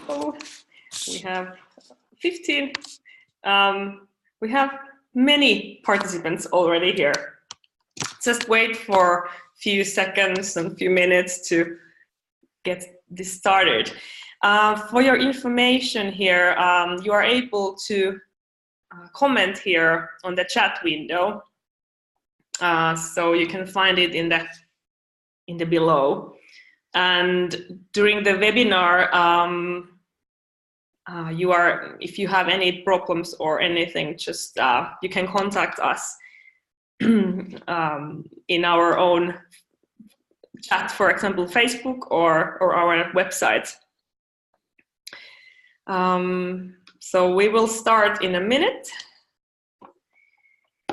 Oh, we have 15. We have many participants already here. Just wait for a few seconds and a few minutes to get this started. For your information here, you are able to comment here on the chat window. So you can find it in the below. And during the webinar, if you have any problems or anything, just you can contact us in our own chat, for example, Facebook or our website. So we will start in a minute,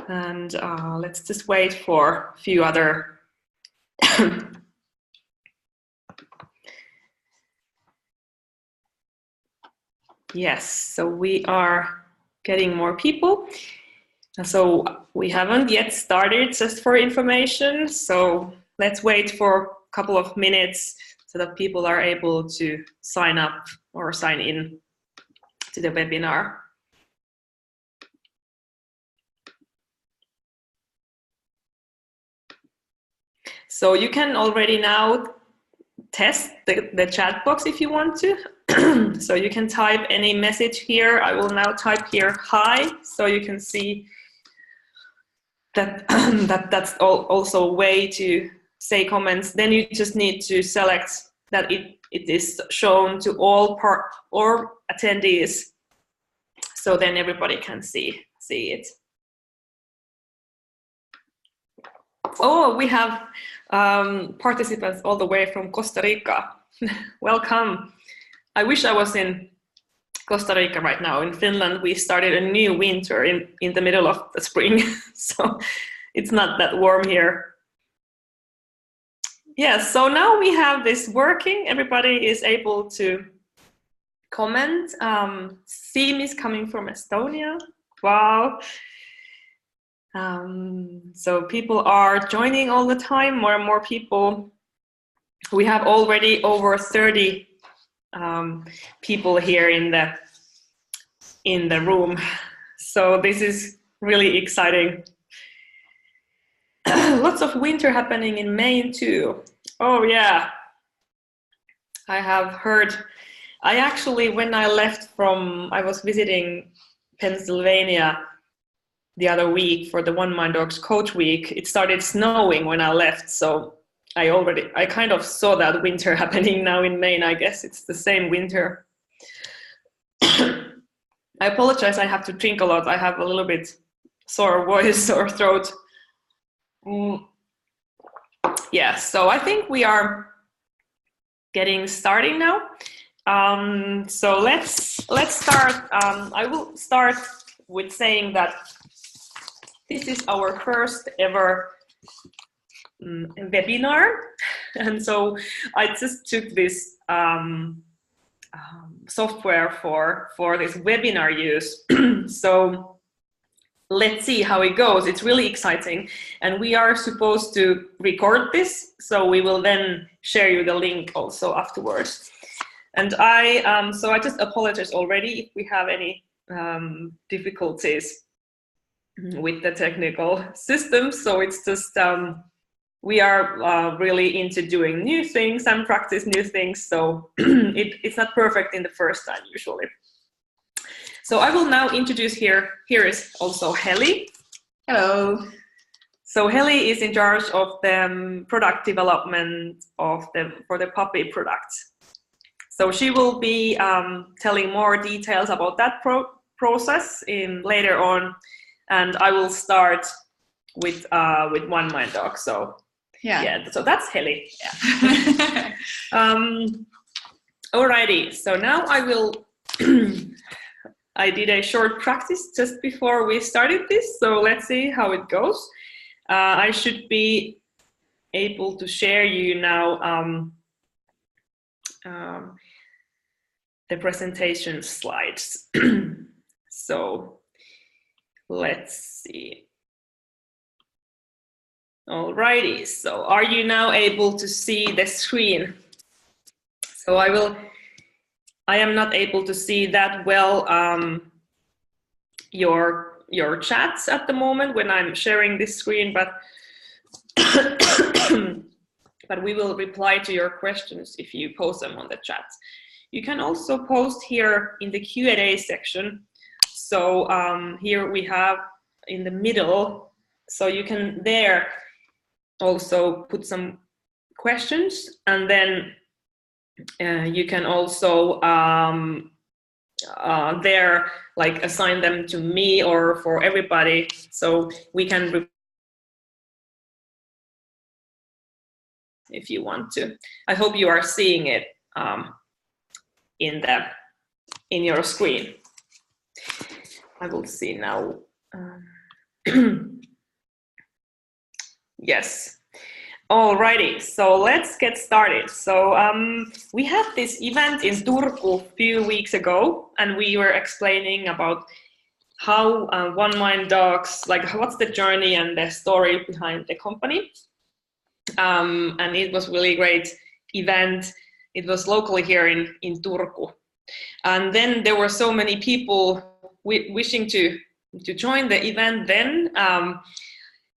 and let's just wait for a few other Yes, so we are getting more people. So we haven't yet started, just for information. So let's wait for a couple of minutes so that people are able to sign up or sign in to the webinar. So you can already now test the chat box if you want to. So you can type any message here. I will now type here hi, so you can see that that's also a way to say comments. Then you just need to select that it is shown to all attendees, so then everybody can see it. Oh, we have participants all the way from Costa Rica. Welcome. I wish I was in Costa Rica right now. In Finland, we started a new winter in the middle of the spring, so it's not that warm here. Yes, so now we have this working. Everybody is able to comment. Siim is coming from Estonia. Wow. So people are joining all the time, more and more people. We have already over 30 people here in the room, so this is really exciting. Lots of winter happening in Maine too. Oh yeah, I have heard. I actually, when I left I was visiting Pennsylvania the other week for the OneMind Dogs Coach Week. It started snowing when I left, so I kind of saw that winter happening now in Maine. I guess it's the same winter. I apologize, I have to drink a lot. I have a little bit sore voice or throat. Yeah, so I think we are getting started now. So let's start. I will start with saying that this is our first ever webinar, and so I just took this software for this webinar use. So let's see how it goes. It's really exciting, and we are supposed to record this, so we will then share you the link also afterwards. And so I just apologize already if we have any difficulties with the technical system. So it's just we are really into doing new things and practice new things, so it's not perfect in the first time usually. So I will now introduce here is also Heli. Hello. So Heli is in charge of the product development for the puppy products. So she will be telling more details about that process later on, and I will start with OneMind Dogs. So yeah, so that's Heli. Yeah. Alrighty, so now I will. I did a short practice just before we started this, so let's see how it goes. I should be able to share you now the presentation slides. So let's see. Alrighty, so are you now able to see the screen? So I will I am not able to see that well your chats at the moment when I'm sharing this screen, but but we will reply to your questions if you post them on the chat. You can also post here in the Q&A section. So here we have in the middle, so you can there also put some questions, and then you can also there like assign them to me or for everybody, so we can if you want to. I hope you are seeing it in your screen. I will see now. Yes. Alrighty, so let's get started. So we had this event in Turku a few weeks ago, and we were explaining about how OneMind Dogs, like what's the journey and the story behind the company. And it was really great event. It was locally here in Turku. And then there were so many people wishing to join the event then.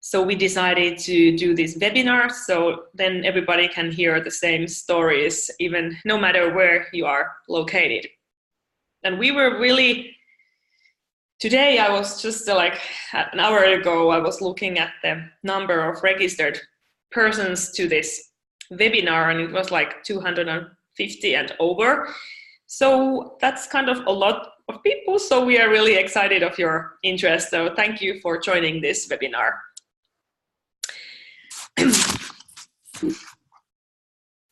So we decided to do this webinar, so then everybody can hear the same stories, even no matter where you are located. And we were really, today I was just like an hour ago, I was looking at the number of registered persons to this webinar, and it was like 250 and over. So that's kind of a lot of people, so we are really excited of your interest. So thank you for joining this webinar.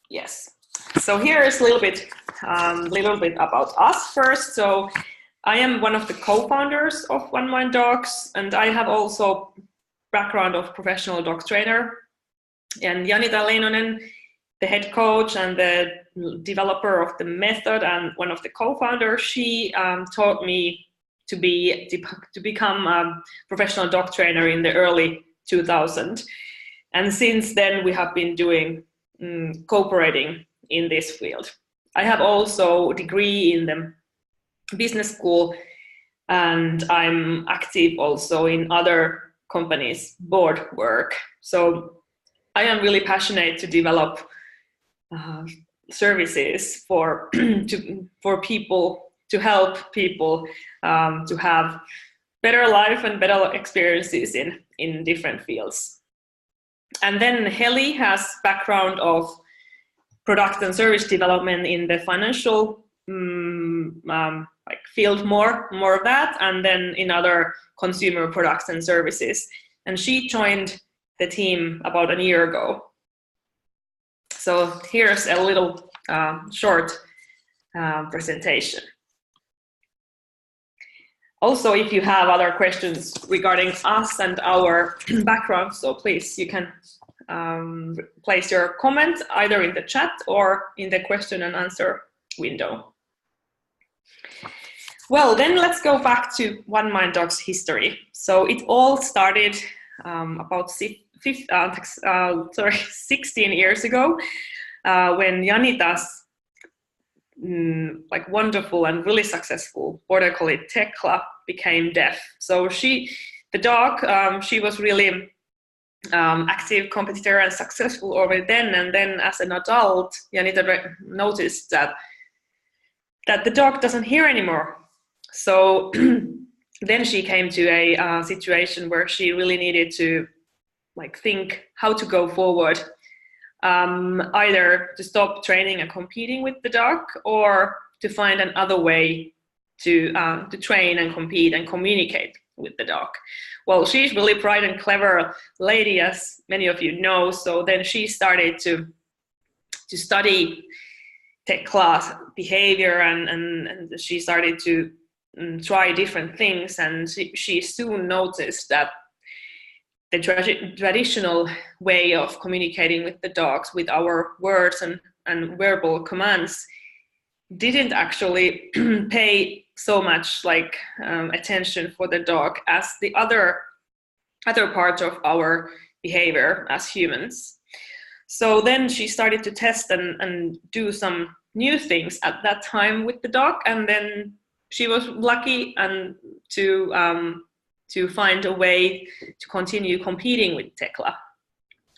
Yes, so here is a little bit about us first. So I am one of the co-founders of OneMind Dogs, and I have also background of professional dog trainer. And Janita Leinonen, the head coach and the developer of the method and one of the co-founders, she taught me to become a professional dog trainer in the early 2000s. And since then, we have been doing cooperating in this field. I have also a degree in the business school, and I'm active also in other companies' board work. So I am really passionate to develop services for people, to help people to have better life and better experiences in different fields. And then Heli has background of product and service development in the financial like field, more of that, and then in other consumer products and services. And she joined the team about a year ago. So here's a little short presentation. Also, if you have other questions regarding us and our background, so please, you can place your comment either in the chat or in the question and answer window. Well, then let's go back to OneMind Dogs history. So it all started about 16 years ago when Janita's like wonderful and really successful border collie Tekla became deaf. So the dog, she was really active competitor and successful already then. And then as an adult, Janita noticed that the dog doesn't hear anymore. So then she came to a situation where she really needed to like think how to go forward. Either to stop training and competing with the dog, or to find another way to train and compete and communicate with the dog. Well, she's really bright and clever lady, as many of you know. So then she started to study Tekla's behavior, and she started to try different things. And she soon noticed that the traditional way of communicating with the dogs, with our words and verbal commands, didn't actually pay so much like attention for the dog as the other part of our behavior as humans. So then she started to test and do some new things at that time with the dog, and then she was lucky and to find a way to continue competing with Tekla.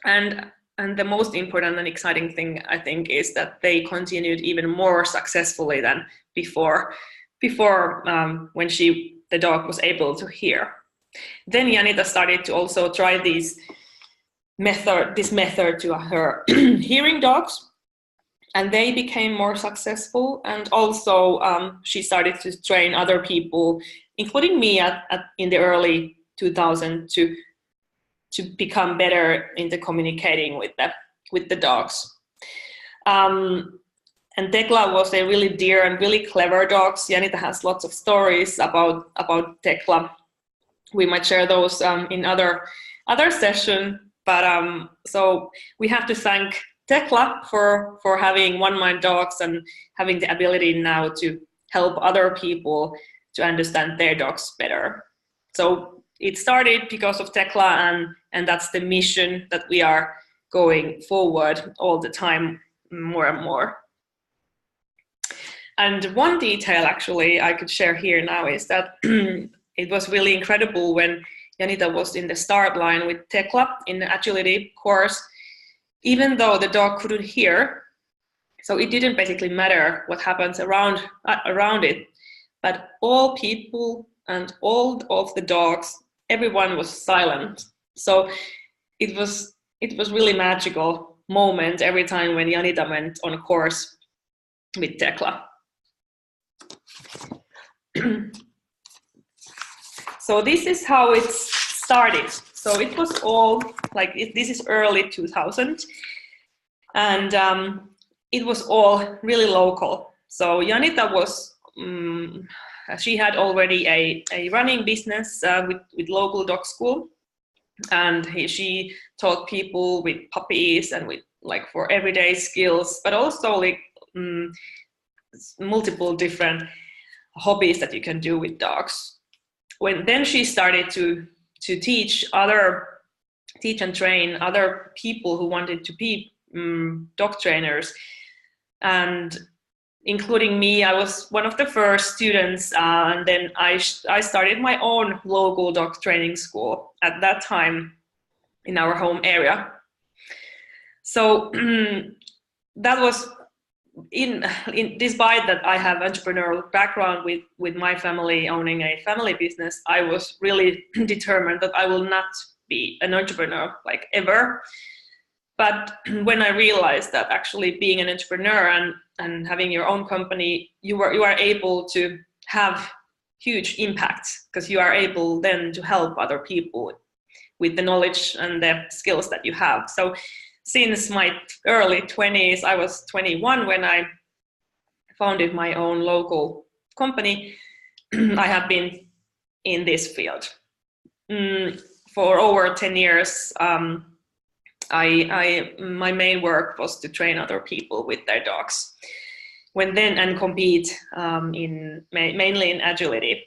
And the most important and exciting thing, I think, is that they continued even more successfully than before when the dog was able to hear. Then Janita started to also try this method to her hearing dogs, and they became more successful. And also she started to train other people, including me in the early 2000s, to become better into communicating with the dogs. And Tekla was a really dear and really clever dog. Janita has lots of stories about Tekla. We might share those in other session. But so we have to thank Tekla for having OneMind Dogs and having the ability now to help other people to understand their dogs better. So it started because of Tekla, and that's the mission that we are going forward all the time, more and more. And one detail actually I could share here now is that it was really incredible when Janita was in the start line with Tekla in the agility course, even though the dog couldn't hear. So it didn't basically matter what happens around it, but all people and all of the dogs, everyone was silent. So it was really magical moment every time when Janita went on a course with Tekla. So this is how it started. So it was all like this is early 2000, and it was all really local. So Janita was she had already a running business with local dog school, and she taught people with puppies and with like for everyday skills, but also like multiple different hobbies that you can do with dogs. Then she started to teach and train other people who wanted to be dog trainers, and including me, I was one of the first students, and then I started my own local dog training school at that time in our home area. So that was despite that I have entrepreneurial background with my family owning a family business, I was really determined that I will not be an entrepreneur like ever. But when I realized that actually being an entrepreneur and having your own company, you are able to have huge impact, because you are able then to help other people with the knowledge and the skills that you have. So since my early 20s, I was 21 when I founded my own local company, I have been in this field. For over 10 years, my main work was to train other people with their dogs, and compete mainly in agility.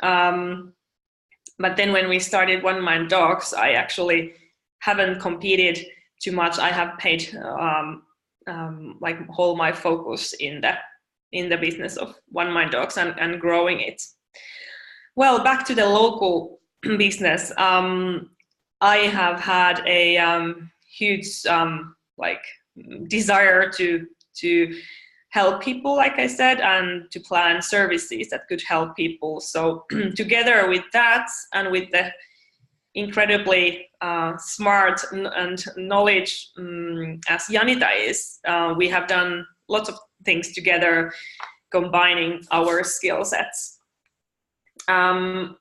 But then when we started OneMind Dogs, I actually haven't competed too much. I have paid like all my focus in the business of OneMind Dogs and growing it. Well, back to the local business. I have had a huge like desire to help people, like I said, and to plan services that could help people. So together with that and with the incredibly smart and knowledge as Janita is, we have done lots of things together, combining our skill sets. And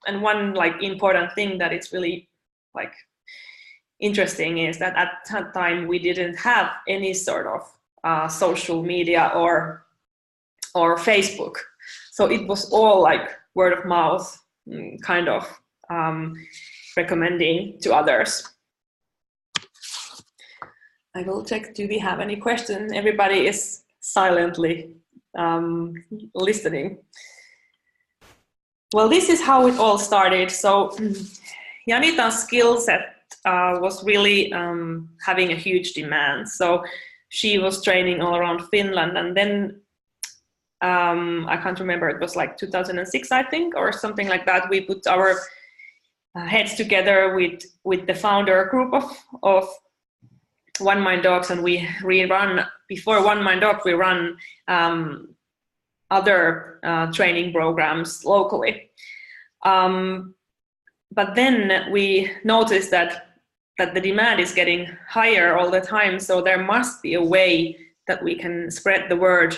one like important thing that it's really like interesting is that at that time we didn't have any sort of social media or Facebook, so it was all like word of mouth, kind of recommending to others. I will check, do we have any questions? Everybody is silently listening. Well, this is how it all started. So Janita's skill set was really having a huge demand. So she was training all around Finland, and then I can't remember, it was like 2006, I think, or something like that. We put our heads together with the founder group of OneMind Dogs, and we rerun, before OneMind Dogs, we run other training programs locally. But then we noticed that the demand is getting higher all the time, so there must be a way that we can spread the word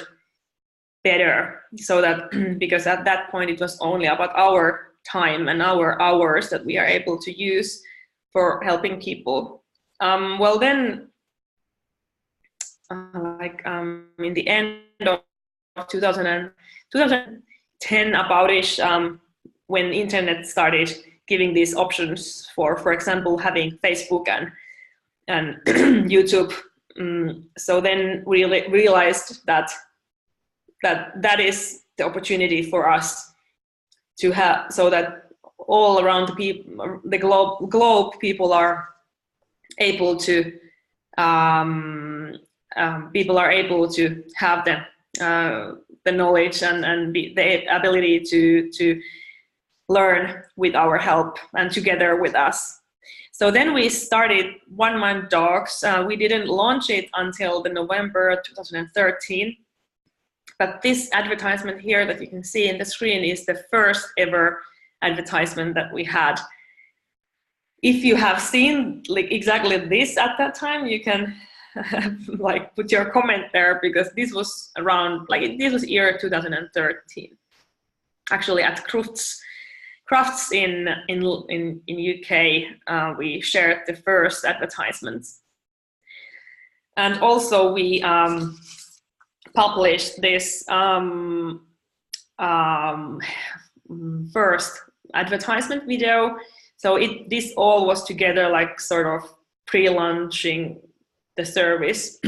better, so that because at that point it was only about our time and our hours that we are able to use for helping people. Well then, in the end of 2010 about-ish, when internet started giving these options for example, having Facebook and YouTube. So then we realized that is the opportunity for us to have, so that all around the globe people are able to have the knowledge and the ability to learn with our help and together with us. So then we started OneMind Dogs. We didn't launch it until the November 2013. But this advertisement here that you can see in the screen is the first ever advertisement that we had. If you have seen like exactly this at that time, you can like put your comment there, because this was around, like this was year 2013. Actually at Crafts in UK, we shared the first advertisements. And also we published this first advertisement video. So this all was together, like sort of pre-launching the service.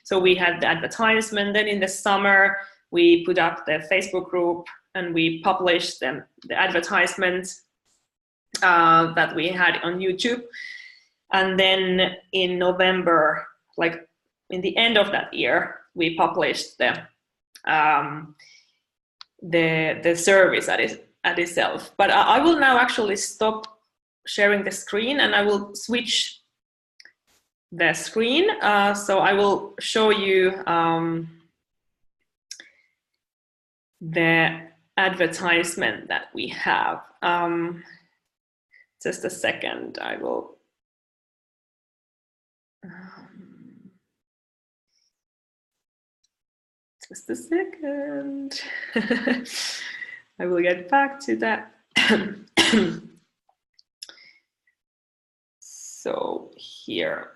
So we had the advertisement, then in the summer we put up the Facebook group and we published the advertisement that we had on YouTube. And then in November, like in the end of that year, we published the service at itself. But I will now actually stop sharing the screen and I will switch the screen. So I will show you the advertisement that we have. Just a second, I will. Just a second. I will get back to that. So here.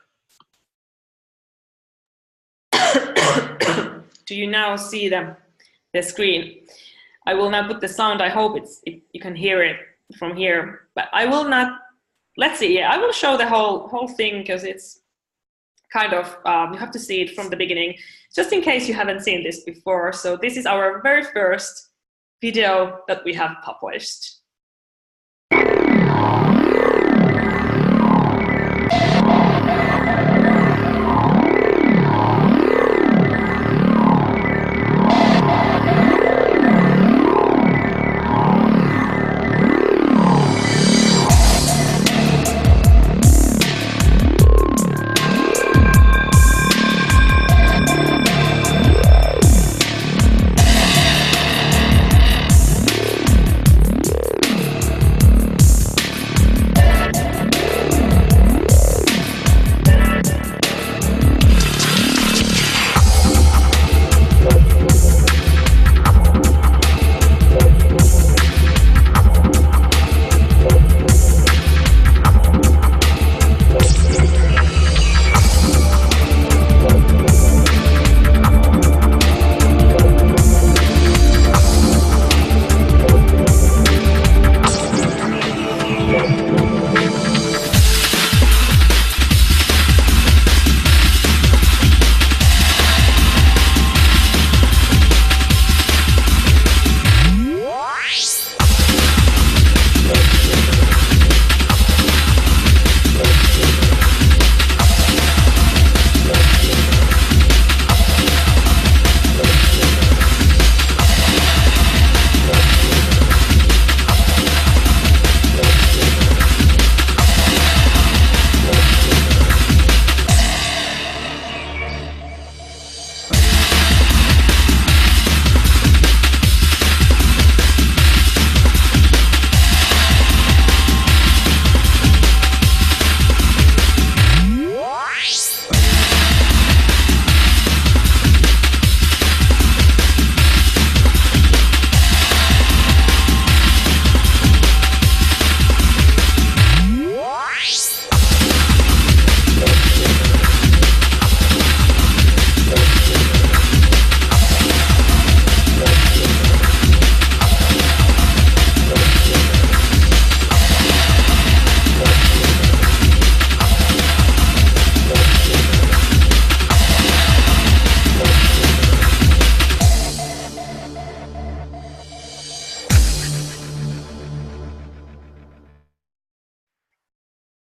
Do you now see the screen? I will now put the sound. I hope you can hear it from here, but I will not. Let's see. Yeah, I will show the whole thing because it's kind of you have to see it from the beginning, just in case you haven't seen this before. So this is our very first video that we have published.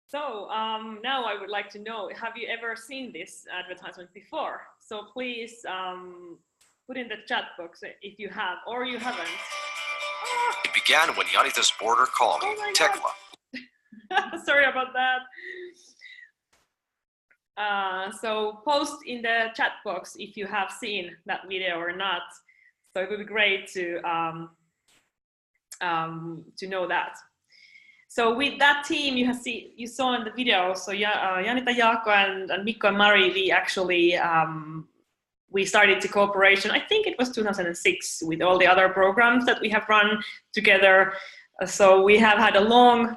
So now I would like to know, have you ever seen this advertisement before? So please put in the chat box if you have or you haven't. It began when Janita's border collie, Tekla. Sorry about that. So post in the chat box if you have seen that video or not. So it would be great to know that. So with that team you saw in the video, so Janita, Jaakko, and Mikko and Mari, we actually we started the cooperation, I think it was 2006, with all the other programs that we have run together. So we have had a long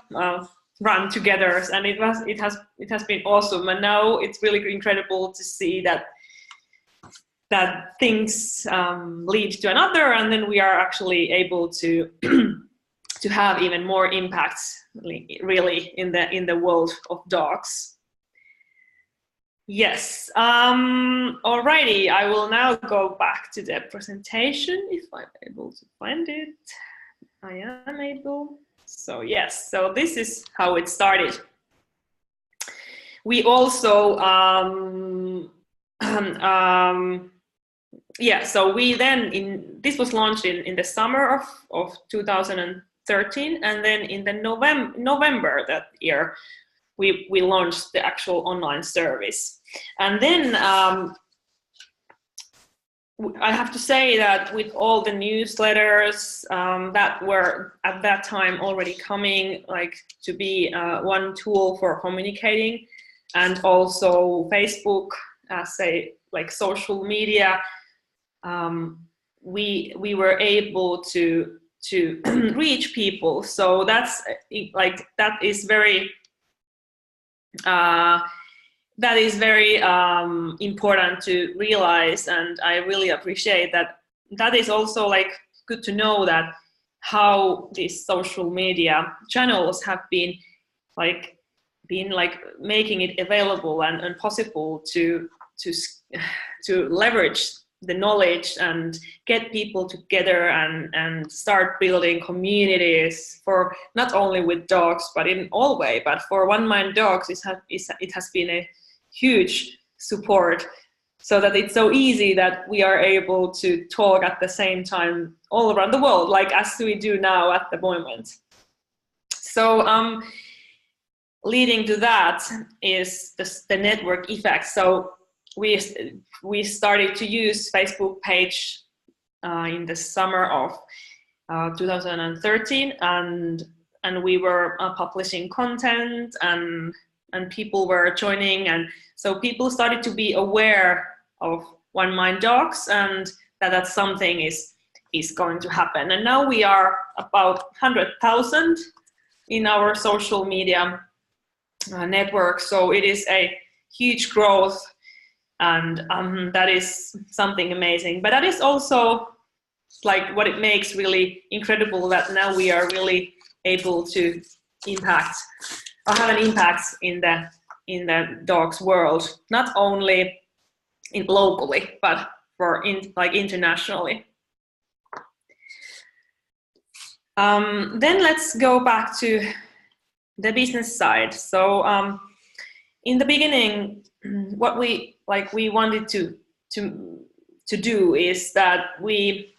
run together, and it has been awesome. And now it's really incredible to see that things lead to another, and then we are actually able to to have even more impact, really, in the world of dogs. Yes. Alrighty, I will now go back to the presentation if I'm able to find it. I am able. So yes, so this is how it started. We also, yeah, so we then, this was launched in the summer of 2013, and then in the November that year, we launched the actual online service. And then I have to say that with all the newsletters that were at that time already coming, like to be one tool for communicating, and also Facebook as a social media, we were able to reach people. So that is very important to realize, and I really appreciate that. That is also good to know that how these social media channels have been making it available and possible to leverage the knowledge and get people together and start building communities for not only with dogs but in all way. But for OneMind Dogs, it has been a huge support, so that it's so easy that we are able to talk at the same time all around the world, like as we do now at the moment. So leading to that is the network effect. So we started to use Facebook page in the summer of 2013, and we were publishing content, and people were joining, and so people started to be aware of OneMind Dogs, and that something is going to happen. And now we are about 100,000 in our social media network, so it is a huge growth, and that is something amazing. But that is also what it makes really incredible, that now we are really able to impact or have an impact in the dogs world, not only locally but internationally. Then let's go back to the business side. So in the beginning, what we wanted to do is that we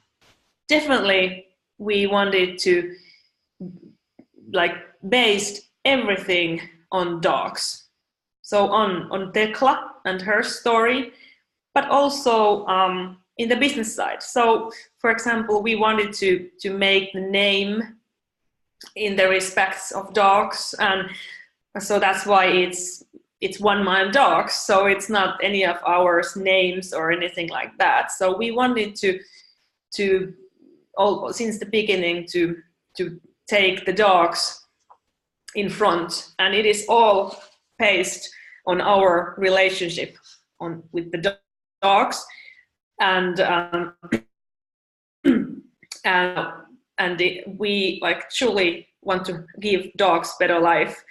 wanted to based everything on dogs. So on Tekla and her story, but also in the business side. So for example, we wanted to make the name in the respects of dogs, and so that's why it's OneMind Dogs. So it's not any of our names or anything like that. So we wanted to all since the beginning to take the dogs in front, and it is all based on our relationship with the dogs, and we truly want to give dogs better life.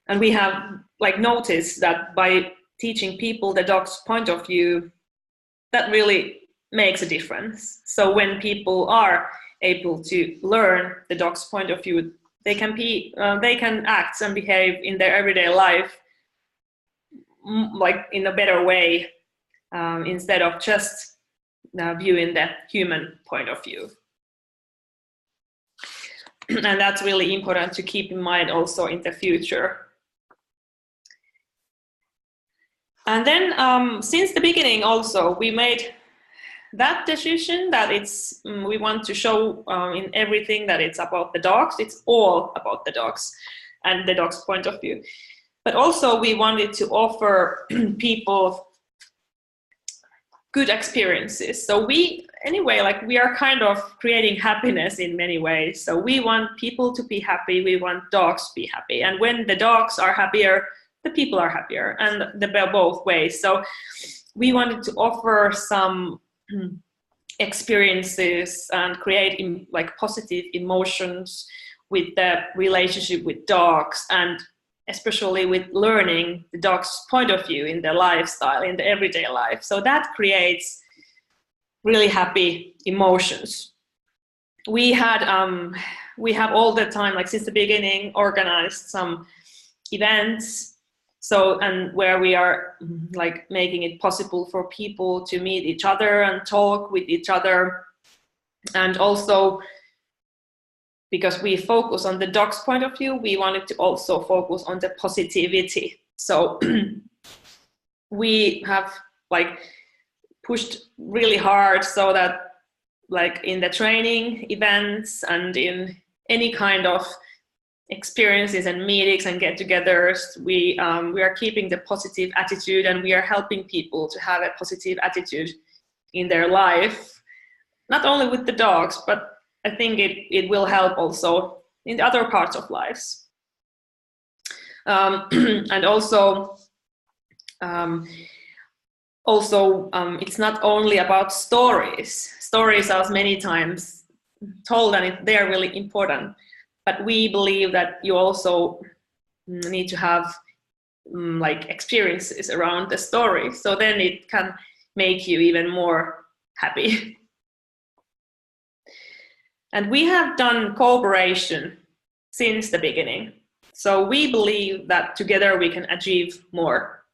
And we have noticed that by teaching people the dog's point of view, that really makes a difference. So when people are able to learn the dog's point of view, they can act and behave in their everyday life like in a better way, instead of just viewing the human point of view. And that's really important to keep in mind also in the future. And then since the beginning also, we made that decision that we want to show in everything that it's about the dogs. It's all about the dogs and the dog's point of view. But also we wanted to offer people good experiences. So we are kind of creating happiness in many ways. So we want people to be happy, we want dogs to be happy. And when the dogs are happier, the people are happier, and both ways. So we wanted to offer some experiences and create like positive emotions with the relationship with dogs, and especially with learning the dog's point of view in their lifestyle, in the everyday life. So that creates really happy emotions. We have all the time, like since the beginning, organized some events. So, and where we are like making it possible for people to meet each other and talk with each other. And also, because we focus on the dog's point of view, we wanted to also focus on the positivity. So we have like pushed really hard so that like in the training events and in any kind of experiences and meetings and get-togethers, we are keeping the positive attitude, and we are helping people to have a positive attitude in their life, not only with the dogs, but I think it will help also in the other parts of lives. And also it's not only about stories. Stories are many times told, and they are really important. But we believe that you also need to have like experiences around the story. So then it can make you even more happy. And we have done cooperation since the beginning. So we believe that together we can achieve more.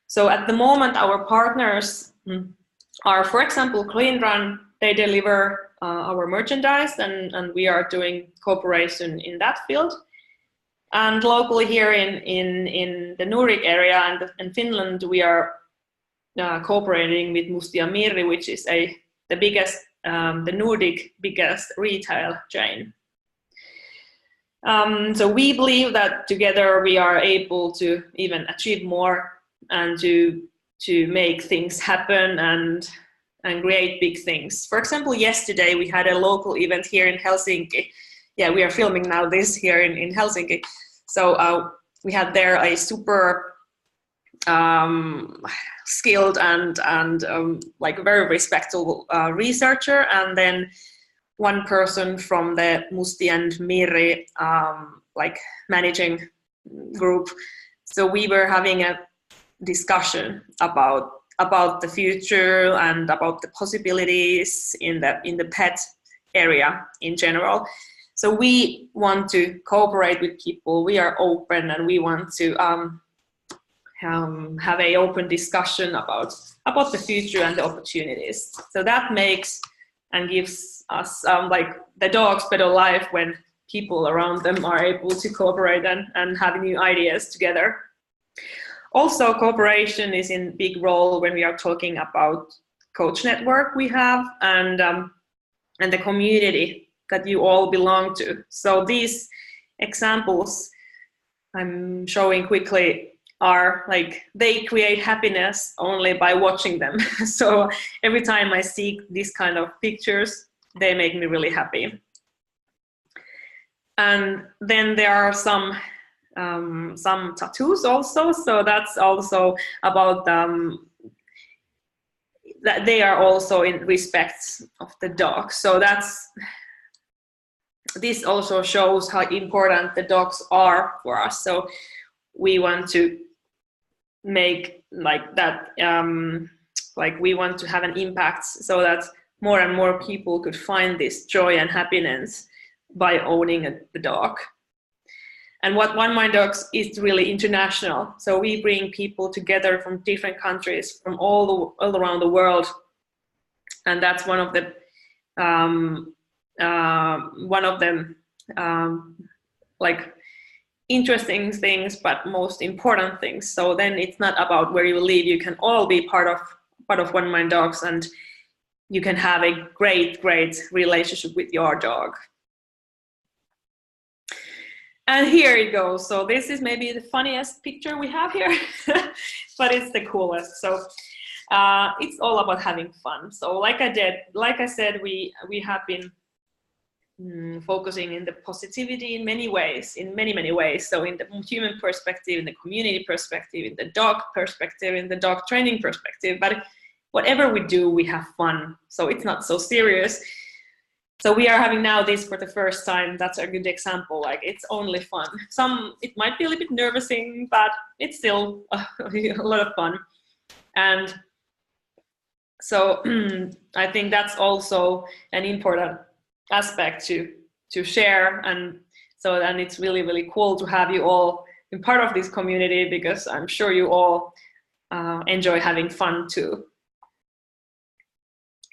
So at the moment, our partners are, for example, Clean Run. They deliver our merchandise, and we are doing cooperation in that field. And locally here in the Nordic area and in Finland, we are cooperating with Mustia Mirri, which is the biggest, the Nordic biggest retail chain. So we believe that together we are able to even achieve more and to make things happen and create big things. For example, yesterday we had a local event here in Helsinki. Yeah, we are filming now this here in Helsinki. So we had there a super skilled and like very respectable researcher, and then one person from the Musti and Mirri like managing group. So we were having a discussion about the future and about the possibilities in the pet area in general. So we want to cooperate with people. We are open, and we want to have a open discussion about the future and the opportunities. So that makes and gives us like the dogs better life when people around them are able to cooperate and have new ideas together. Also, cooperation is in big role when we are talking about coach network we have and the community that you all belong to. So these examples I'm showing quickly are like, they create happiness only by watching them. So every time I see these kind of pictures, they make me really happy. And then there are some tattoos also. So that's also about that they are also in respect of the dog. So this also shows how important the dogs are for us. So we want to make like that, like we want to have an impact so that more and more people could find this joy and happiness by owning the dog. And what OneMind Dogs is really international. So we bring people together from different countries, from all around the world, and that's one of the like interesting things, but most important things. So then it's not about where you live. You can all be part of OneMind Dogs, and you can have a great relationship with your dog. And here it goes. So this is maybe the funniest picture we have here, but it's the coolest. So it's all about having fun. So like I said, we have been focusing in the positivity in many ways, in many ways. So in the human perspective, in the community perspective, in the dog perspective, in the dog training perspective. But whatever we do, we have fun. So it's not so serious. So we are having now this for the first time. That's a good example. Like, it's only fun. It might be a little bit nervousing, but it's still a lot of fun. And so I think that's also an important aspect to share. And so then it's really cool to have you all in part of this community, because I'm sure you all enjoy having fun too.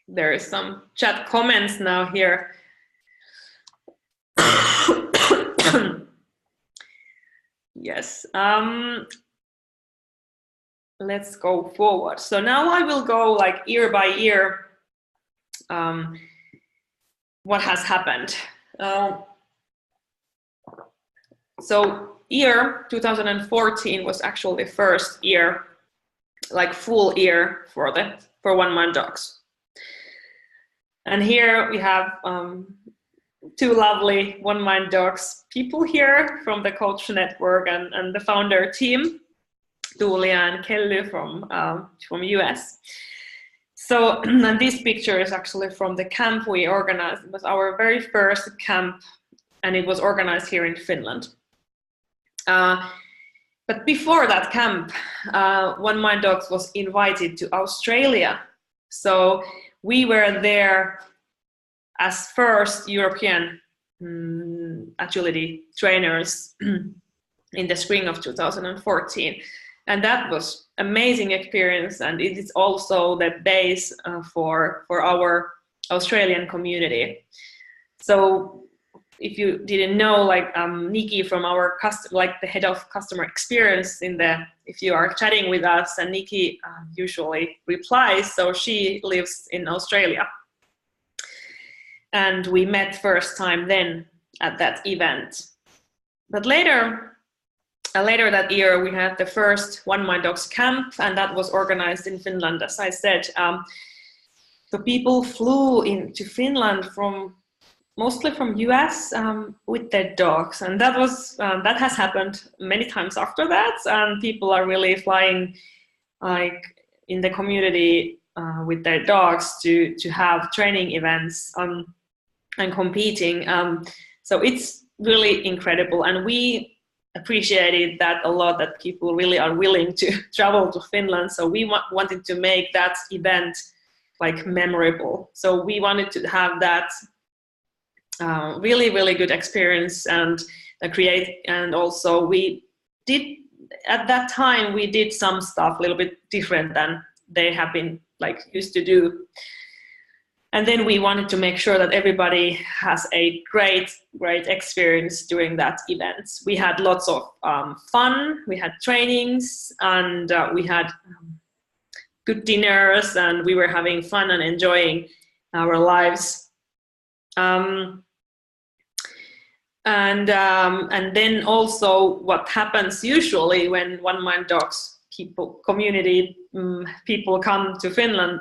There is some chat comments now here. Yes. Let's go forward. So now I will go like year by year. What has happened? So year 2014 was actually the first year, like full year for OneMind Dogs. And here we have two lovely OneMind Dogs people here from the Coach Network and the founder team, Tuulia and Kelly from US. So, and this picture is actually from the camp we organized. It was our very first camp, and it was organized here in Finland. But before that camp, OneMind Dogs was invited to Australia. So we were there as first European agility trainers in the spring of 2014. And that was amazing experience, and it is also the base for our Australian community. So if you didn't know, like Nikki from our like the head of customer experience if you are chatting with us, and Nikki usually replies, so she lives in Australia. And we met first time then at that event. But later that year, we had the first OneMind Dogs camp, and that was organized in Finland, as I said. So people flew into Finland mostly from US with their dogs, and that has happened many times after that. And people are really flying like in the community with their dogs to have training events and competing. So it's really incredible, and we appreciated that a lot, that people really are willing to travel to Finland. So we wanted to make that event like memorable. So we wanted to have that really good experience and create. And also we did, at that time, we did some stuff a little bit different than they have been like used to do. And then we wanted to make sure that everybody has a great experience during that event. We had lots of fun, we had trainings, and we had good dinners, and we were having fun and enjoying our lives. And then also what happens usually when OneMind Dogs community people come to Finland.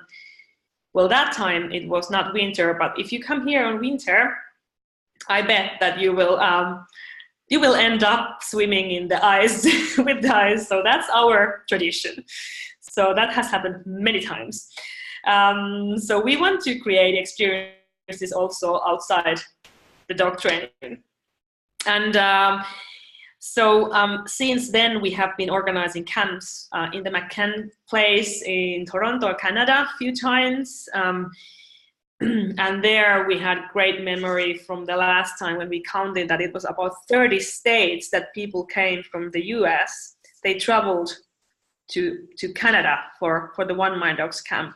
Well, that time it was not winter, but if you come here on winter, I bet that you will end up swimming in the ice with the ice. So that's our tradition. So that has happened many times. So we want to create experiences also outside the dog training. And so since then, we have been organizing camps in the McCann place in Toronto, Canada, a few times. And there we had great memory from the last time when we counted that it was about 30 states that people came from the US. They traveled to Canada for the OneMind Dogs camp.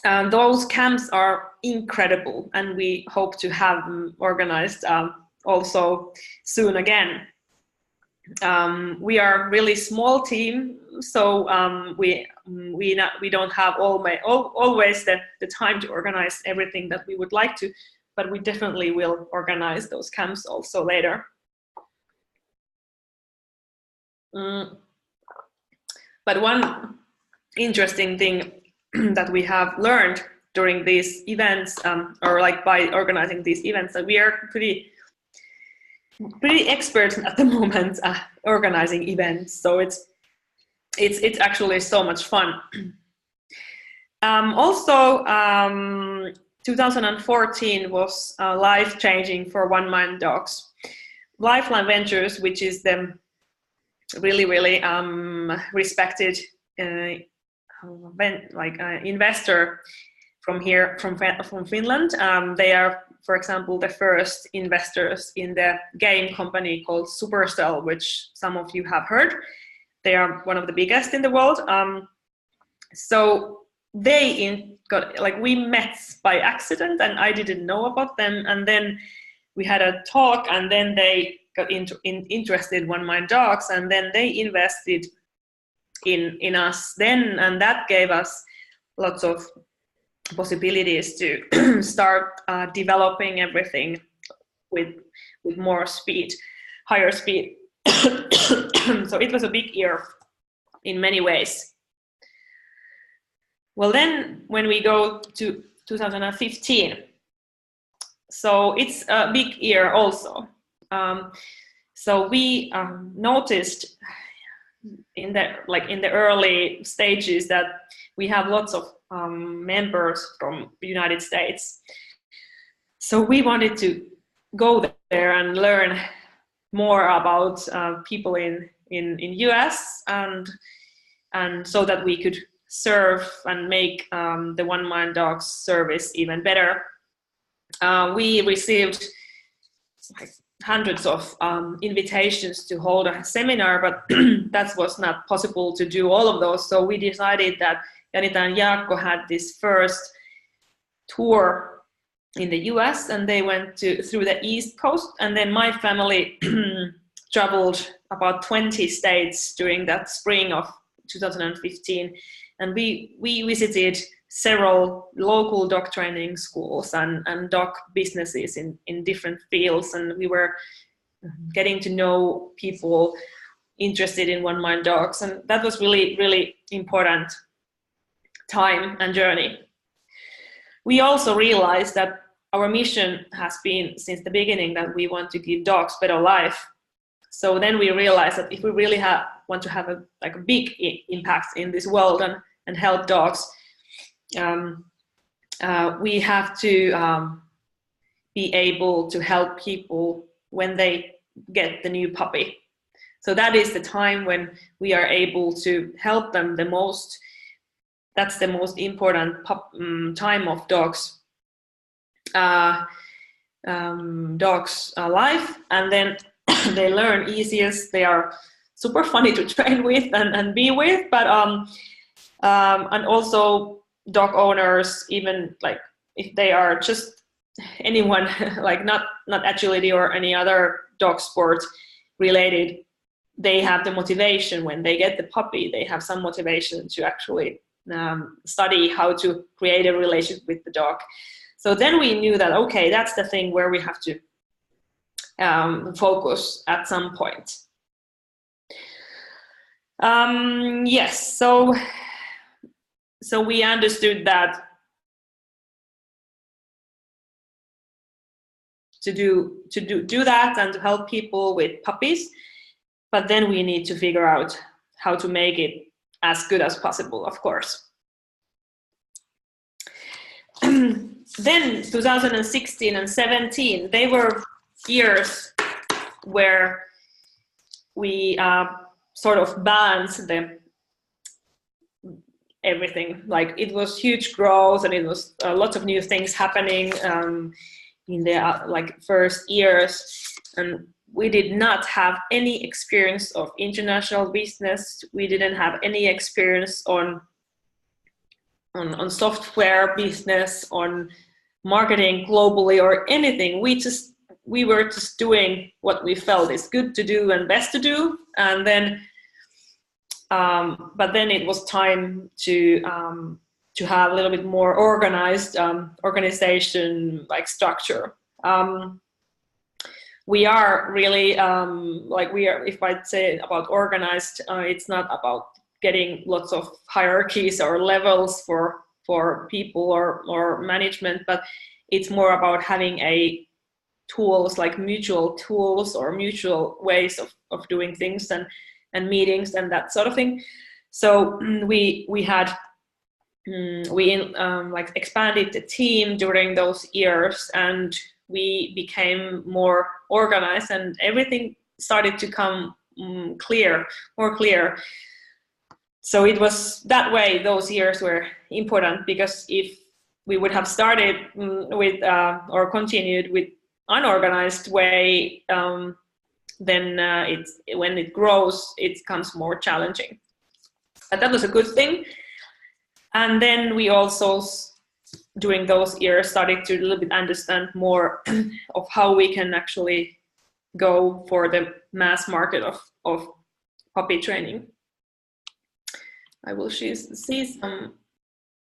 And those camps are incredible, and we hope to have them organized also soon again. We are a really small team, so we don't have always the time to organize everything that we would like to, but we definitely will organize those camps also later. But one interesting thing that we have learned during these events, or like by organizing these events, that we are pretty expert at the moment organizing events. So it's actually so much fun. Also, 2014 was life-changing for OneMind Dogs. Lifeline Ventures, which is the really respected investor from Finland. They are, for example, the first investors in the game company called Supercell, which some of you have heard. They are one of the biggest in the world. So they we met by accident, and I didn't know about them. And then we had a talk, and then they got interested in OneMind Dogs, and then they invested in us then, and that gave us lots of possibilities to start developing everything with more speed, higher speed. So it was a big year in many ways. Well, then when we go to 2015, so it's a big year also. So we noticed in the early stages that we have lots of members from the United States. So we wanted to go there and learn more about people in US, and so that we could serve and make the OneMind Dogs service even better. We received hundreds of invitations to hold a seminar, but that was not possible to do all of those. So we decided that Janita and Jaakko had this first tour in the US, and they went through the East Coast, and then my family traveled about 20 states during that spring of 2015, and we visited several local dog training schools and dog businesses in different fields, and we were getting to know people interested in OneMind Dogs, and that was really important time and journey. We also realized that our mission has been since the beginning that we want to give dogs better life. So then we realized that if we really want to have a big impact in this world and help dogs, we have to be able to help people when they get the new puppy. So that is the time when we are able to help them the most. That's the most important time of dogs' life, and then they learn easiest. They are super funny to train with and be with, but and also dog owners, even like if they are just anyone like not agility or any other dog sport related, they have the motivation when they get the puppy. They have some motivation to actually study how to create a relationship with the dog. So then we knew that, okay, that's the thing where we have to focus at some point. Yes, so we understood that to do that and to help people with puppies, but then we need to figure out how to make it as good as possible, of course. Then 2016 and 17, they were years where we sort of banned everything. Like it was huge growth, and it was lots of new things happening in the like first years, and we did not have any experience of international business. We didn't have any experience on software business, on marketing globally or anything. We were just doing what we felt is good to do and best to do, and then but then it was time to have a little bit more organized organization, like structure. We are really if I'd say about organized, it's not about getting lots of hierarchies or levels for people or management, but it's more about having tools, like mutual tools or mutual ways of doing things and meetings and that sort of thing. So we expanded the team during those years, and we became more organized, and everything started to come more clear. So it was that way. Those years were important, because if we would have started with or continued with unorganized way, then when it grows, it becomes more challenging. But that was a good thing. And then we also, during those years, started to a little bit understand more of how we can actually go for the mass market of puppy training. I will see some.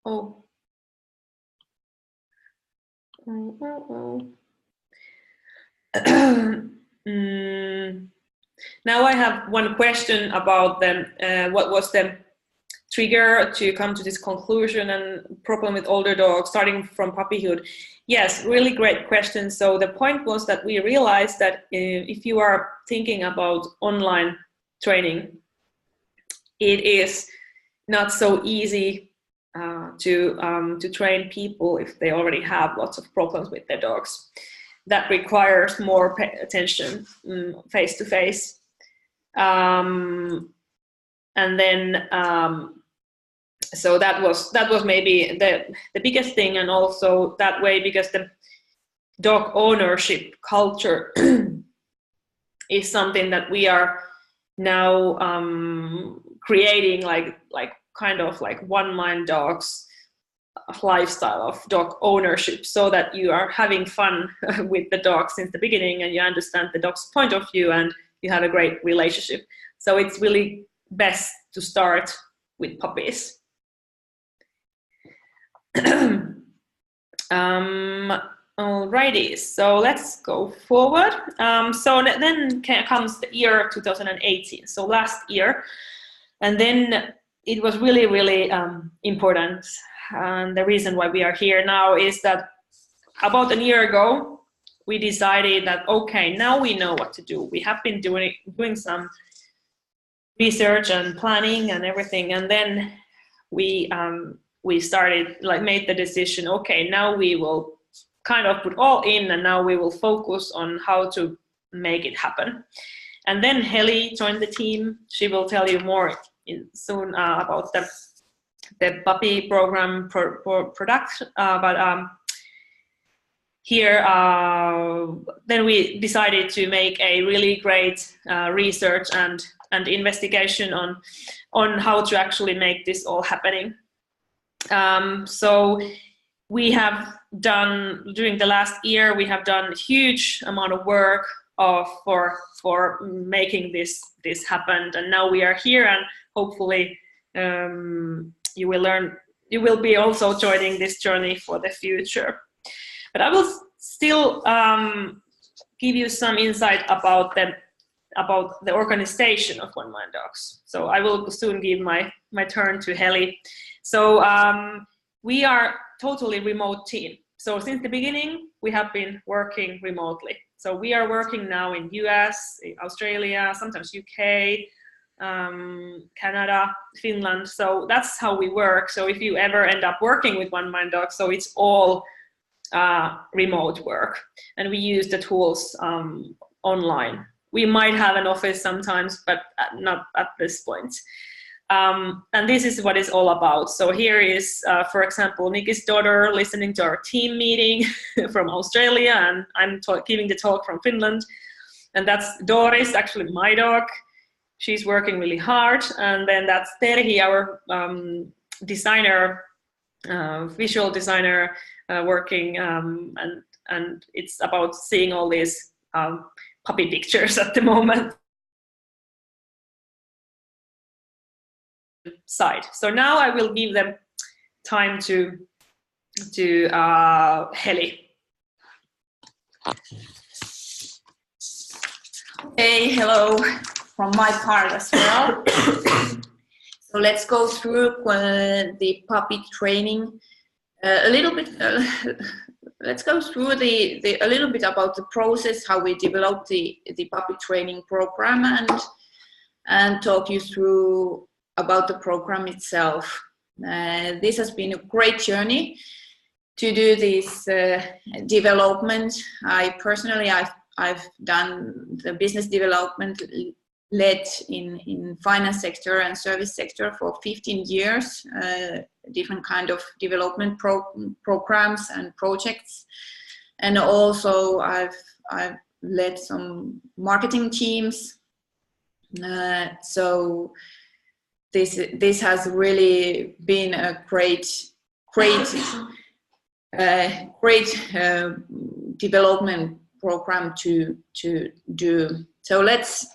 Oh. Now I have one question about what was the trigger to come to this conclusion and problem with older dogs starting from puppyhood. Yes, really great question. So the point was that we realized that if you are thinking about online training, it is not so easy to train people if they already have lots of problems with their dogs. That requires more attention face to face. And then so that was maybe the biggest thing, and also that way, because the dog ownership culture is something that we are now creating, like kind of like OneMind Dogs lifestyle of dog ownership, so that you are having fun with the dog since the beginning, and you understand the dog's point of view, and you have a great relationship. So it's really best to start with puppies. Alrighty, so let's go forward. So then comes the year 2018, so last year, and then it was really, really important. And the reason why we are here now is that about a year ago, we decided that, okay, now we know what to do. We have been doing some research and planning and everything, and then we started, made the decision, okay, now we will kind of put all in, and now we will focus on how to make it happen. And then Heli joined the team. She will tell you more soon about the puppy program production, but here then we decided to make a really great research and investigation on how to actually make this all happening. So we have done, during the last year, we have done a huge amount of work for making this happen, and now we are here, and hopefully you will be also joining this journey for the future. But I will still give you some insight about the organization of OneMind Dogs. So I will soon give my turn to Heli. So we are totally remote team. So since the beginning, we have been working remotely. So we are working now in US, Australia, sometimes UK, Canada, Finland. So that's how we work. So if you ever end up working with OneMind Dogs, so it's all remote work, and we use the tools online. We might have an office sometimes, but not at this point. And this is what it's all about. So here is, for example, Nikki's daughter listening to our team meeting from Australia, and I'm giving the talk from Finland. And that's Doris, actually my dog. She's working really hard. And then that's Terhi, our designer, visual designer, working, and it's about seeing all these puppy pictures at the moment. Side. So now I will give them time to Heli. Hey, hello from my part as well. So let's go through the puppy training a little bit. Let's go through a little bit about the process, how we developed the puppy training program, and talk you through about the program itself. This has been a great journey to do this development. I've done the business development led in finance sector and service sector for 15 years, different kind of development programs and projects. And also I've led some marketing teams. So this has really been a great development program to do. So let's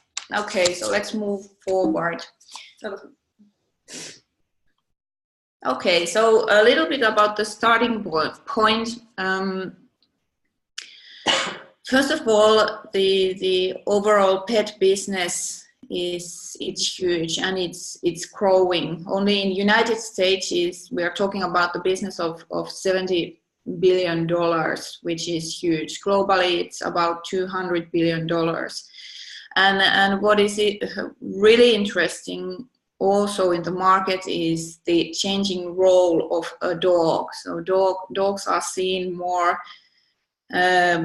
move forward. Okay, so a little bit about the starting point. First of all, the overall pet business it's huge, and it's growing. Only in United States we are talking about the business of $70 billion, which is huge. Globally, it's about $200 billion. And what is really interesting also in the market is the changing role of a dog. So dogs are seen more as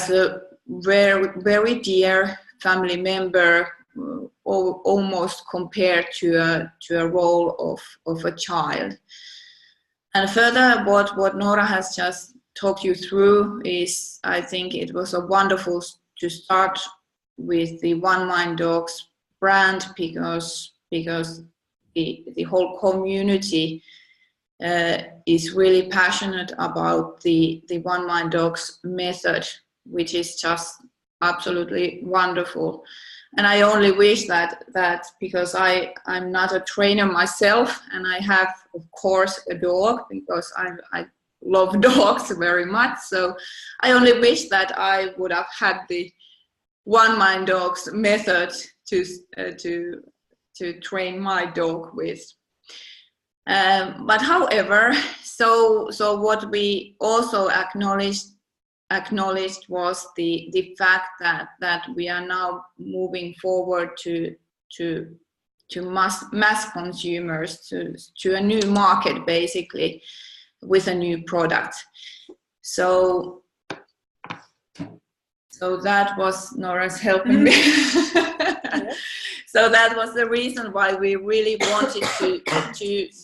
a very dear family member, almost compared to a role of a child. And further, what Noora has just talked you through is, I think it was a wonderful to start with the OneMind Dogs brand, because the whole community is really passionate about the OneMind Dogs method, which is just absolutely wonderful. And I only wish that because I'm not a trainer myself, and I have of course a dog because I love dogs very much. So I only wish that I would have had the OneMind Dogs method to train my dog with. But however, so what we also acknowledged was the fact that we are now moving forward to mass consumers, to a new market, basically, with a new product. So that was Noora's helping me. So that was the reason why we really wanted to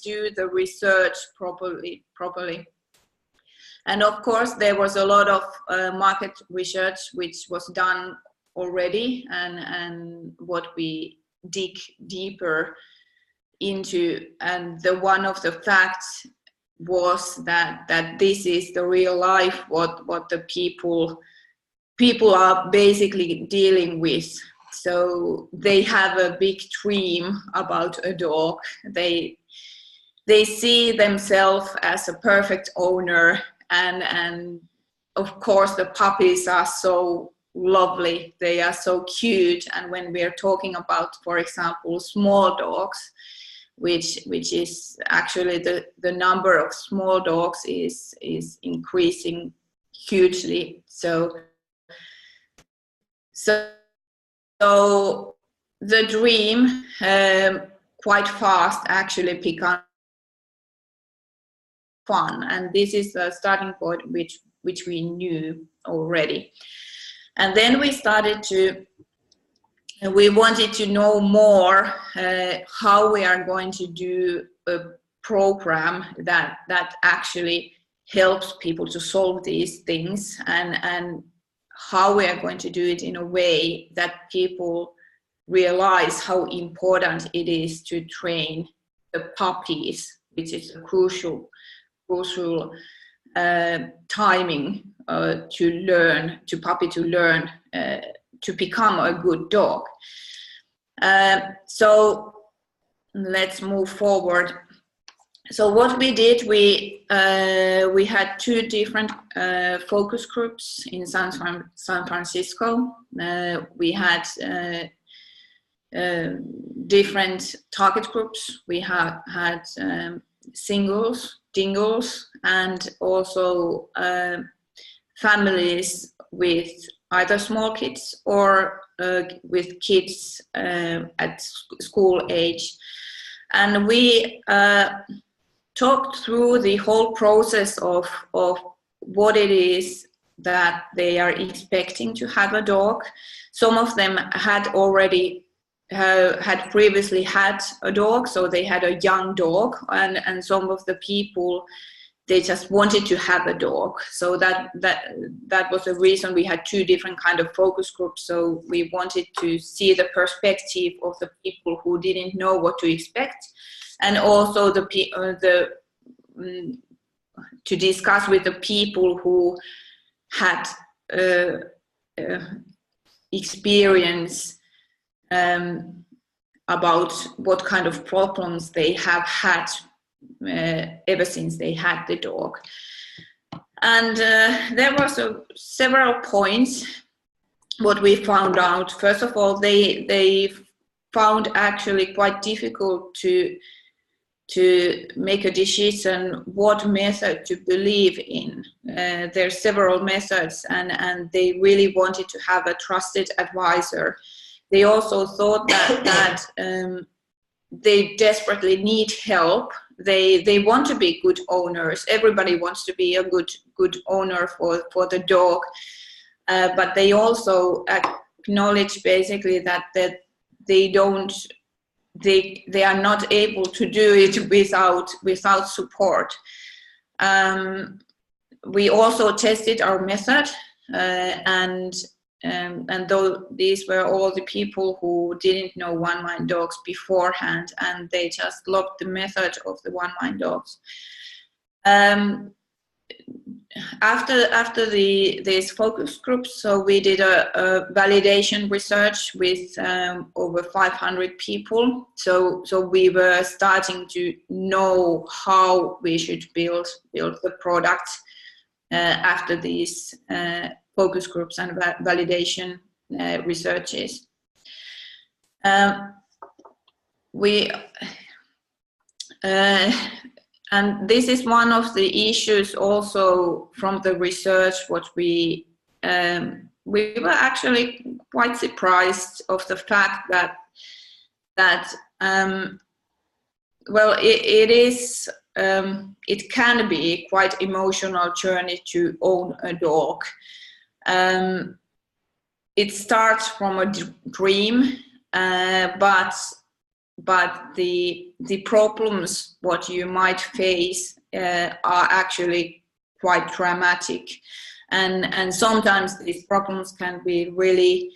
do the research properly. And of course, there was a lot of market research which was done already, and what we dig deeper into. And one of the facts was that this is the real life, what the people are basically dealing with. So they have a big dream about a dog. They see themselves as a perfect owner, and of course the puppies are so lovely. They are so cute. And when we are talking about, for example, small dogs, which is actually the number of small dogs is increasing hugely. So the dream quite fast actually became fun, and this is a starting point which we knew already. And then we started to we wanted to know more how we are going to do a program that actually helps people to solve these things, and how we are going to do it in a way that people realize how important it is to train the puppies, which is a crucial timing to puppy to learn to become a good dog. So let's move forward. So what we did, we had 2 different focus groups in San Francisco. We had different target groups. We had singles, dingles, and also families with either small kids or with kids at school age. And we talked through the whole process of what it is that they are expecting to have a dog. Some of them had already had previously had a dog, so they had a young dog, and some of the people, they just wanted to have a dog. So that was the reason we had 2 different kind of focus groups. So we wanted to see the perspective of the people who didn't know what to expect, and also to discuss with the people who had experience about what kind of problems they have had ever since they had the dog. And there was several points what we found out. First of all, they found actually quite difficult to make a decision what method to believe in. There's several methods, and they really wanted to have a trusted advisor. They also thought that they desperately need help. They want to be good owners. Everybody wants to be a good owner for the dog, but they also acknowledge basically that they are not able to do it without support. We also tested our method, and though these were all the people who didn't know OneMind Dogs beforehand, and they just loved the method of the OneMind Dogs. After these focus groups, so we did a validation research with over 500 people. So we were starting to know how we should build the product after these focus groups and validation researches. And this is one of the issues also from the research, what we were actually quite surprised of the fact that well, it can be quite emotional journey to own a dog. It starts from a dream, but the problems what you might face are actually quite dramatic, and sometimes these problems can be really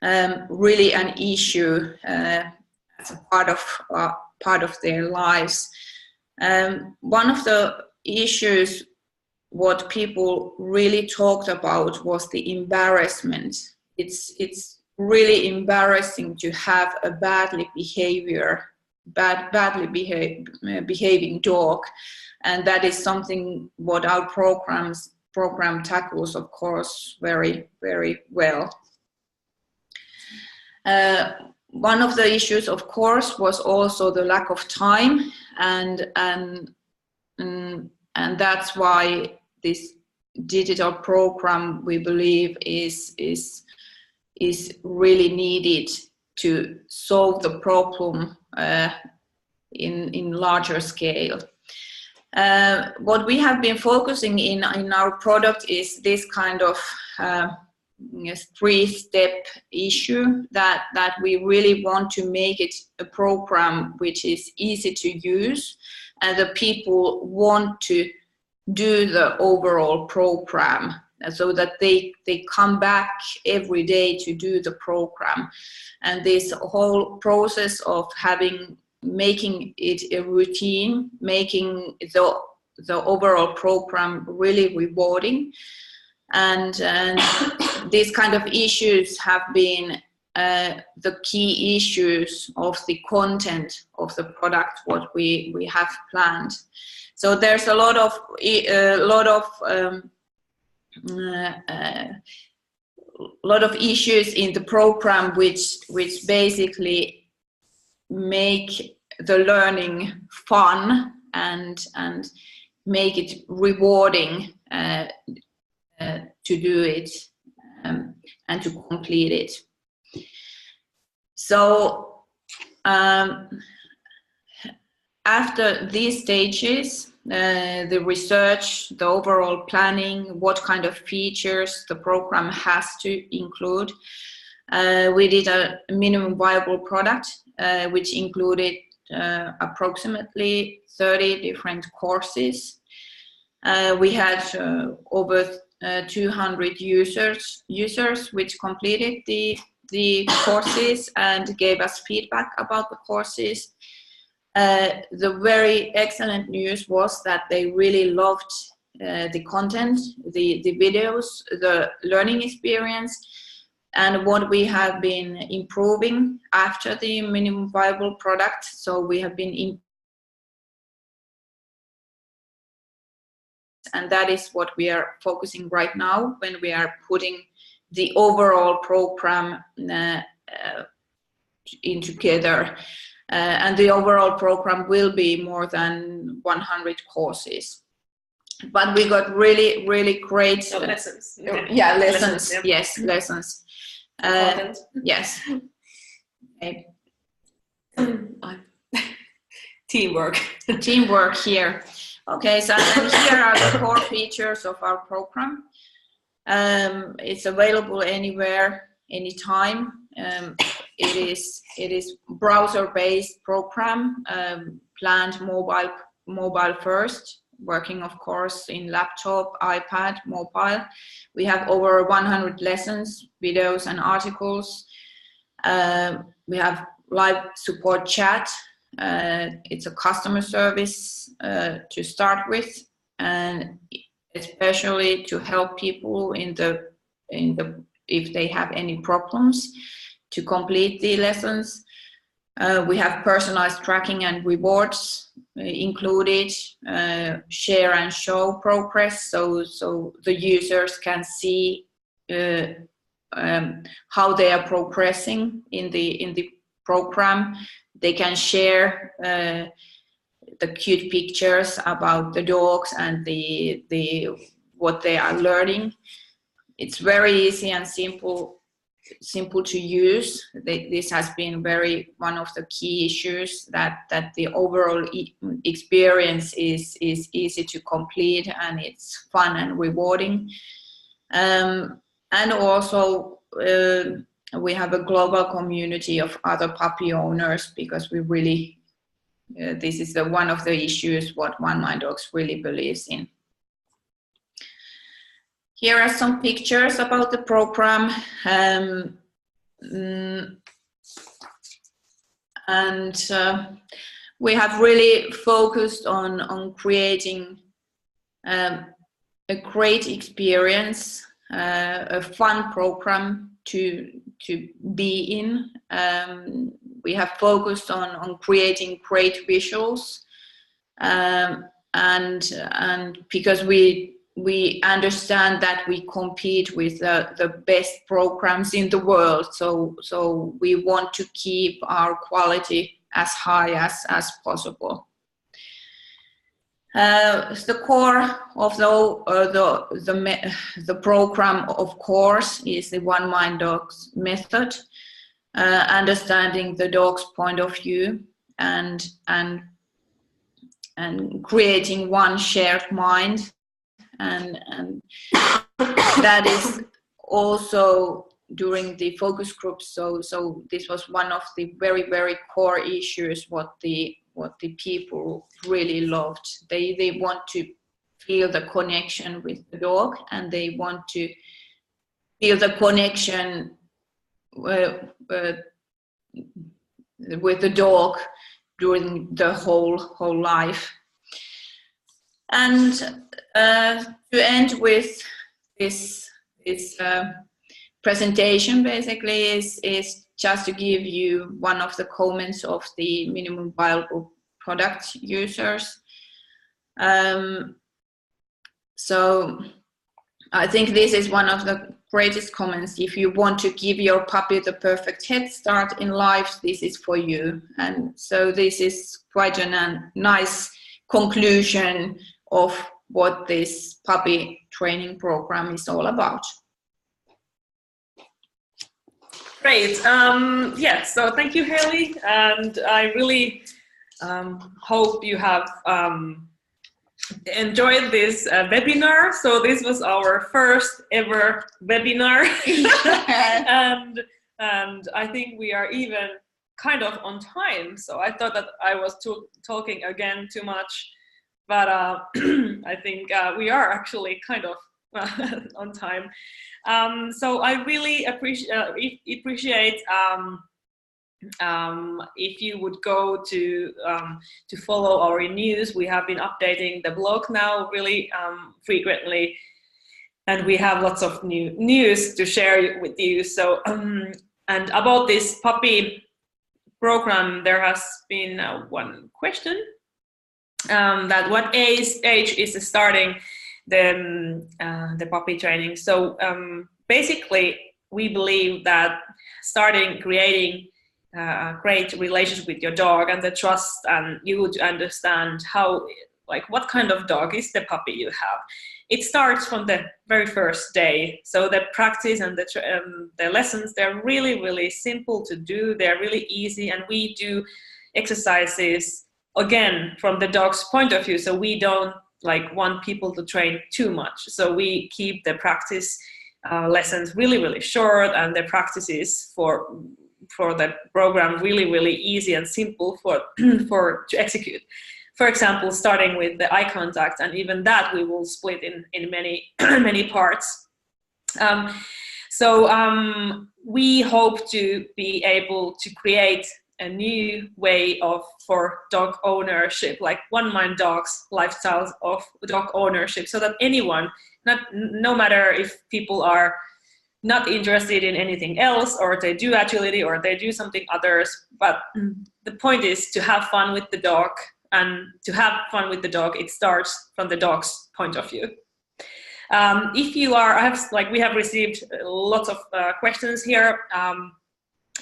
an issue as a part of their lives. One of the issues what people really talked about was the embarrassment. It's really embarrassing to have a badly behaving dog, and that is something what our program tackles, of course, very, very well. One of the issues, of course, was also the lack of time, and that's why this digital program, we believe, is really needed to solve the problem in larger scale. What we have been focusing in our product is this kind of three-step issue that we really want to make it a program which is easy to use, and the people want to do the overall program, so that they come back every day to do the program. And this whole process of making it a routine, making the overall program really rewarding, and these kind of issues have been the key issues of the content of the product what we have planned. So there's a lot of issues in the program which basically make the learning fun and make it rewarding to do it and to complete it. So after these stages, the research, the overall planning, what kind of features the program has to include, we did a minimum viable product which included approximately 30 different courses. We had over 200 users which completed the courses and gave us feedback about the courses. The very excellent news was that they really loved the content, the videos, the learning experience, and what we have been improving after the minimum viable product. So we have been and that is what we are focusing right now when we are putting the overall program in together. And the overall program will be more than 100 courses. But we got really, really great lessons. Yeah, lessons. Yeah. Yes, lessons. Yes. Okay. Teamwork. Teamwork here. Okay, so and here are the core features of our program. It's available anywhere, anytime. It is browser-based program, planned mobile first, working of course in laptop, iPad, mobile. We have over 100 lessons, videos and articles. We have live support chat. It's a customer service to start with, and especially to help people if they have any problems to complete the lessons. We have personalized tracking and rewards included, share and show progress, so the users can see how they are progressing in the program. They can share the cute pictures about the dogs and what they are learning. It's very easy and simple to use. This has been one of the key issues, that the overall experience is easy to complete and it's fun and rewarding. And also we have a global community of other puppy owners, because we really this is one of the issues what OneMind Dogs really believes in. Here are some pictures about the program, and we have really focused on creating a great experience, a fun program to be in. We have focused on creating great visuals, and because we understand that we compete with the best programs in the world, so we want to keep our quality as high as possible. The core of the program, of course, is the OneMind Dogs method, understanding the dog's point of view and creating one shared mind. And that is also during the focus groups. So this was one of the very core issues what the people really loved. They want to feel the connection with the dog, and they want to feel the connection with the dog during the whole life. And to end with this presentation, basically is just to give you one of the comments of the minimum viable product users. So I think this is one of the greatest comments. If you want to give your puppy the perfect head start in life, this is for you. And so this is quite a nice conclusion of what this puppy training program is all about. Great. Yeah, so thank you, Heli. And I really hope you have enjoyed this webinar. So this was our first ever webinar. and I think we are even kind of on time. So I thought that I was talking again too much, but I think we are actually kind of on time. So I really appreciate if you would go to follow our news. We have been updating the blog now really frequently, and we have lots of new news to share with you. So and about this puppy program, there has been one question, that what age is starting the puppy training. So basically we believe that starting creating a great relationship with your dog and the trust, and you would understand how, like, what kind of dog is the puppy you have. It starts from the very first day. So the practice and the lessons, they're really simple to do. They're really easy, and we do exercises again from the dog's point of view. So we don't want people to train too much. So we keep the practice lessons really short, and the practices for the program really easy and simple to execute. For example, starting with the eye contact, and even that we will split in many parts. So we hope to be able to create a new way for dog ownership, like OneMind Dogs lifestyles of dog ownership, so that anyone, no matter if people are not interested in anything else, or they do agility, or they do something others, but the point is to have fun with the dog. And to have fun with the dog, it starts from the dog's point of view. If you are, we have received lots of questions here,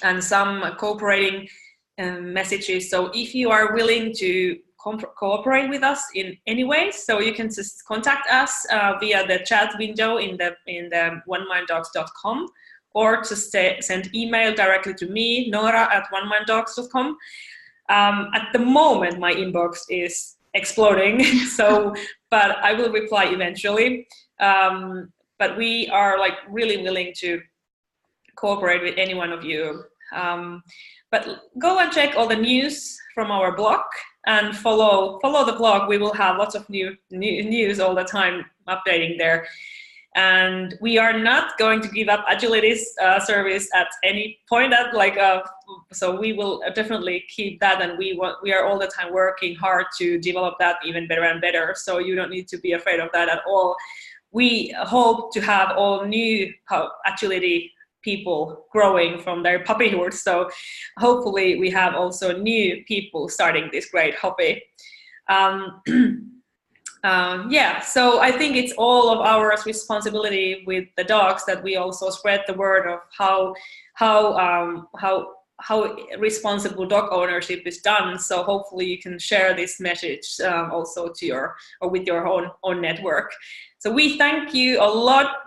and some cooperating messages. So if you are willing to cooperate with us in any way, so you can just contact us via the chat window in the oneminddogs.com, or just send email directly to me, Noora at oneminddogs.com. At the moment, my inbox is exploding, so, but I will reply eventually. But we are really willing to cooperate with any one of you. But go and check all the news from our blog, and follow the blog. We will have lots of new news all the time updating there. And we are not going to give up agility service at any point. So we will definitely keep that, and we are all the time working hard to develop that even better and better. So you don't need to be afraid of that at all. We hope to have all new agility people growing from their puppyhood. So hopefully we have also new people starting this great hobby. Yeah, so I think it's all of our responsibility with the dogs that we also spread the word of how responsible dog ownership is done. So hopefully you can share this message also to with your own network. So we thank you a lot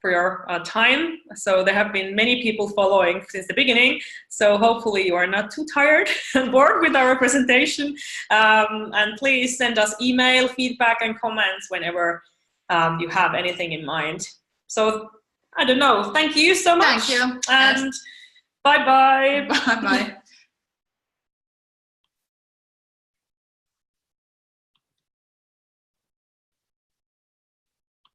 for your time. So there have been many people following since the beginning. So hopefully you are not too tired and bored with our presentation. And please send us email, feedback, and comments whenever you have anything in mind. So I don't know. Thank you so much. Thank you. And bye-bye. Bye-bye.